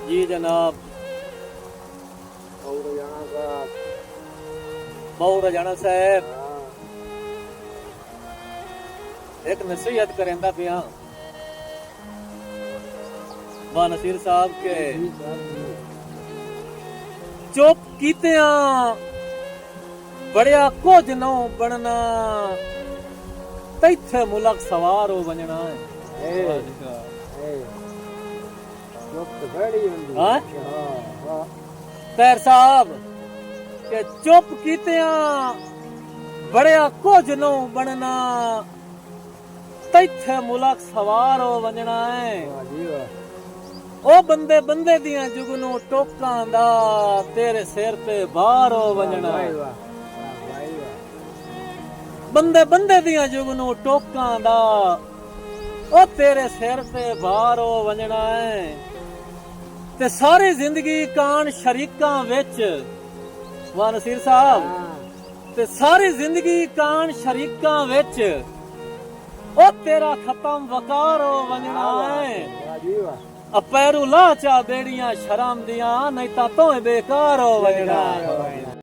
जी जनाब। बहुत रजाना साहब एक नसीहत करेंदा पिया बा नसीर साहब के चुप कीतिया बड़िया कुछ न बनना तैथे मुलक सवार हो बनना है। तैर साहब के चुप कीतिया बड़िया कुछ न बनना तैथे मुलक सवार हो वंजना है। ओ बंदे बंदे दियां जुगनू टोकां दा तेरे सिर ते बाहर हो वंजना है। बंदे बंदे दियां जुगनू टोकां दा ओ तेरे सिर ते बाहर हो वंजना है। ते सारी जिंदगी कान शरीकां विच वाह नसीर साहब ते सारी जिंदगी कान शरीकां विच ओ तेरा खत्म वकार हो वंजना है। अपैरू ला चा बेड़ियां शर्म दियां नहीं ता तो बेकार हो वंजना है।